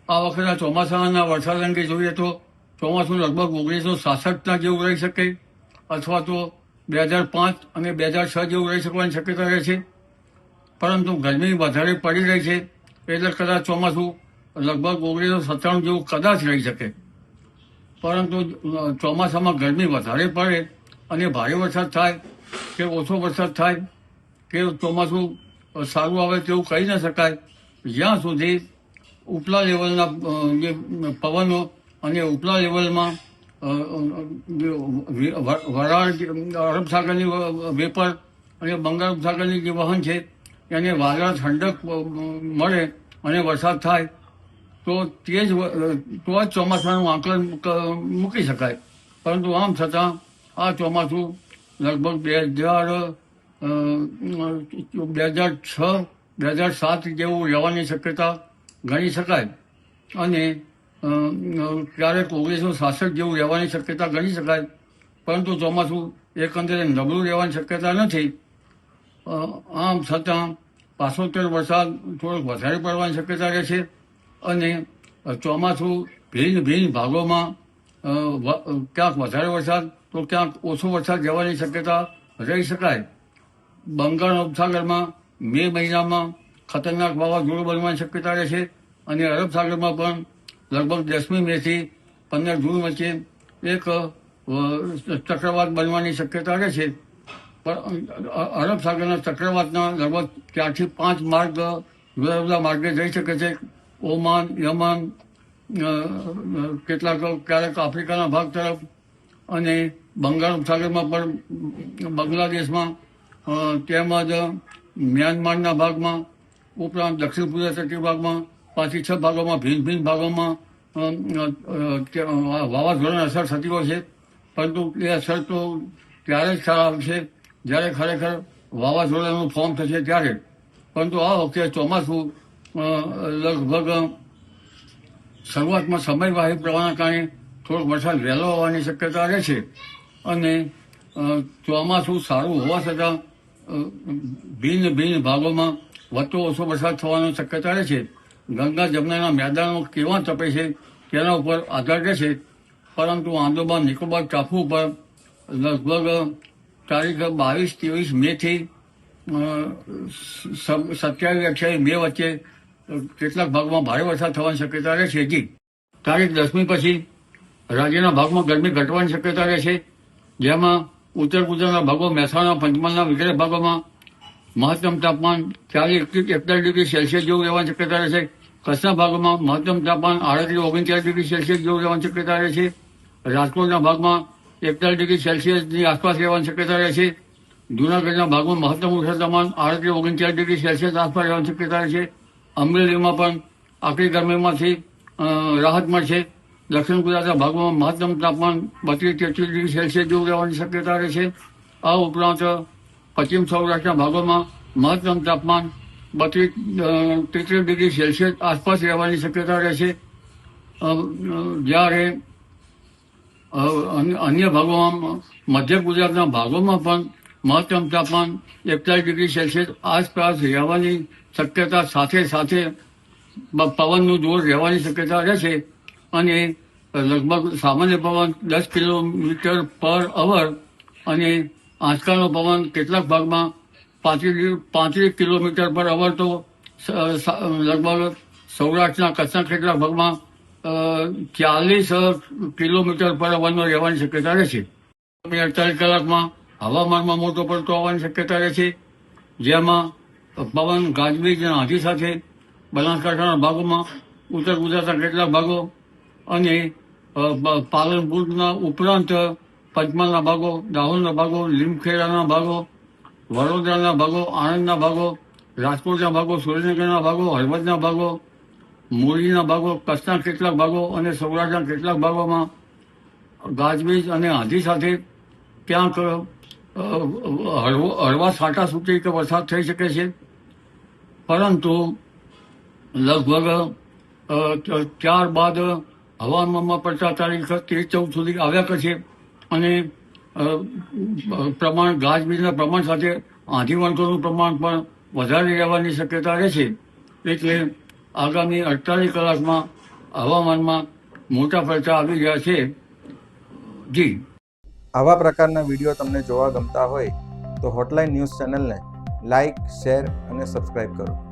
આ વખતના ચોમાસાના વરસાદ અંગે જોઈએ તો ચોમાસું લગભગ 1966ના જેવું રહી શકે અથવા તો 2005 અને 2006 જેવું રહી શકવાની શક્યતા રહે છે. પરંતુ ગરમી વધારે પડી રહી છે એટલે કદાચ ચોમાસું લગભગ 1997 જેવું કદાચ રહી શકે. પરંતુ ચોમાસામાં ગરમી વધારે પડે અને ભારે વરસાદ થાય કે ઓછો વરસાદ થાય કે ચોમાસું સારું આવે તેવું કહી ન શકાય જ્યાં સુધી ઉપલા લેવલના જે પવનો અને ઉપલા લેવલમાં વરાળ અરબ સાગરની વેપર અને બંગાળ ઉપસાગરની જે વહન છે એને વાદળ ઠંડક મળે અને વરસાદ થાય તો જ ચોમાસાનું આંકલન મૂકી શકાય. પરંતુ આમ છતાં આ ચોમાસું લગભગ 2006-2007 જેવું રહેવાની શક્યતા ગણી શકાય અને ક્યારેક 1966 જેવું રહેવાની શક્યતા ગણી શકાય. પરંતુ ચોમાસું એકંદરે નબળું રહેવાની શક્યતા નથી. આમ છતાં પાછોતેર વરસાદ થોડોક વધારે પડવાની શક્યતા રહે છે અને ચોમાસું ભિન્ન ભાગોમાં ક્યાંક વધારે વરસાદ તો ક્યાંક ઓછો વરસાદ રહેવાની શક્યતા રહી શકાય. બંગાળ ઉપસાગરમાં મે મહિનામાં ખતરનાક વાવાઝોડું બનવાની શક્યતા રહે છે અને અરબ સાગરમાં પણ લગભગ 10મી મેથી 15 જૂન વચ્ચે એક ચક્રવાત બનવાની શક્યતા રહે છે. પણ અરબ સાગરના ચક્રવાતના લગભગ 4 થી 5 માર્ગ જુદા જુદા માર્ગે જઈ શકે છે. ઓમાન, યમન, ક્યારેક આફ્રિકાના ભાગ તરફ અને બંગાળ ઉપસાગરમાં પણ બાંગ્લાદેશમાં તેમજ મ્યાનમારના ભાગમાં ઉપરાંત દક્ષિણ પૂર્વ તટીય ભાગમાં 5 થી 6 ભાગોમાં ભિન્ન ભાગોમાં વાવાઝોડાની અસર થતી હોય છે. પરંતુ એ અસર તો ત્યારે જ ખ્યાલ આવશે જ્યારે ખરેખર વાવાઝોડાનું ફોર્મ થશે ત્યારે. પરંતુ આ વખતે ચોમાસું લગભગ શરૂઆતમાં સમયવાહી પ્રવાહના કારણે થોડોક વરસાદ વહેલો હોવાની શક્યતા રહે છે અને ચોમાસું સારું હોવા છતાં ભિન્ન ભાગોમાં વધતો ઓછો વરસાદ થવાની શક્યતા રહે છે. ગંગા જમનાના મેદાનો કેવા તપે છે તેના ઉપર આધાર રહેશે. પરંતુ આંદોમાન નિકોબાર ટાપુ ઉપર લગભગ તારીખ 22-23 મેથી 27-28 મે વચ્ચે કેટલાક ભાગમાં ભારે વરસાદ થવાની શક્યતા રહે છે. હજી તારીખ 10મી પછી રાજ્યના ભાગમાં ગરમી ઘટવાની શક્યતા રહે છે, જેમાં ઉત્તર ગુજરાતના ભાગો, મહેસાણા, પંચમહાલના વગેરે ભાગોમાં મહત્તમ તાપમાન 40-41 ડિગ્રી સેલ્સિયસ જેવું રહેવાની શક્યતા રહે છે. કચ્છના ભાગોમાં મહત્તમ તાપમાન 38-39 ડિગ્રી સેલ્સિયસ જેવું રહેવાની શક્યતા રહે છે. રાજકોટના ભાગમાં 41 ડિગ્રી સેલ્સિયસની આસપાસ રહેવાની શક્યતા રહે છે. જૂનાગઢના ભાગમાં મહત્તમ ઓછા તાપમાન 38-39 ડિગ્રી સેલ્સિયસ આસપાસ રહેવાની શક્યતા રહે છે. અમરેલીમાં પણ આકરી ગરમીમાંથી રાહત મળશે. દક્ષિણ ગુજરાતના ભાગમાં મહત્તમ તાપમાન 32-33 ડિગ્રી સેલ્સિયસ જેવું રહેવાની શક્યતા રહે છે. આ ઉપરાંત પશ્ચિમ સૌરાષ્ટ્રના ભાગોમાં મહત્તમ તાપમાન 32-33 ડિગ્રી સેલ્સિયસ આસપાસ રહેવાની શક્યતા રહે છે. જ્યારે અન્ય ભાગોમાં મધ્ય ગુજરાતના ભાગોમાં પણ મહત્તમ તાપમાન 41 ડિગ્રી સેલ્સિયસ આસપાસ રહેવાની શક્યતા સાથે પવનનું જોર રહેવાની શક્યતા રહેશે અને લગભગ સામાન્ય પવન 10 કિલોમીટર પર અવર અને આંચકાનો પવન કેટલાક ભાગમાં 35 કિલોમીટર પર અવર તો લગભગ સૌરાષ્ટ્રના કચ્છના કેટલાક ભાગમાં 40 કિલોમીટર પર અવરનો રહેવાની શક્યતા રહેશે. 48 કલાકમાં હવામાનમાં મોટો પડતો આવવાની શક્યતા રહે છે, જેમાં પવન, ગાજવીજ અને આંધી સાથે બનાસકાંઠાના ભાગોમાં, ઉત્તર ગુજરાતના કેટલાક ભાગો અને પાલનપુરના ઉપરાંત પંચમહાલના ભાગો, દાહોદના ભાગો, લીમખેડાના ભાગો, વડોદરાના ભાગો, આણંદના ભાગો, રાજકોટના ભાગો, સુરેન્દ્રનગરના ભાગો, હળવદના ભાગો, મોરબીના ભાગો, કચ્છના કેટલાક ભાગો અને સૌરાષ્ટ્રના કેટલાક ભાગોમાં ગાજવીજ અને આંધી સાથે ક્યાંક હળવા છાંટાછૂટી કે વરસાદ થઈ શકે છે. પરંતુ લગભગ ત્યારબાદ હવામાનમાં પડતા તારીખ 13-14 સુધી આવ્યા કરશે અને ગાજવીજના પ્રમાણ સાથે આંધી વંટોળનું પ્રમાણ પણ વધારે રહેવાની શક્યતા રહેશે. એટલે આગામી 48 કલાકમાં હવામાનમાં મોટા પડતા આવી ગયા છે. જી. આવા પ્રકારના વિડીયો તમને જોવા ગમતા હોય તો હોટલાઇન ન્યૂઝ ચેનલને લાઇક, શેર અને સબસ્ક્રાઇબ કરો.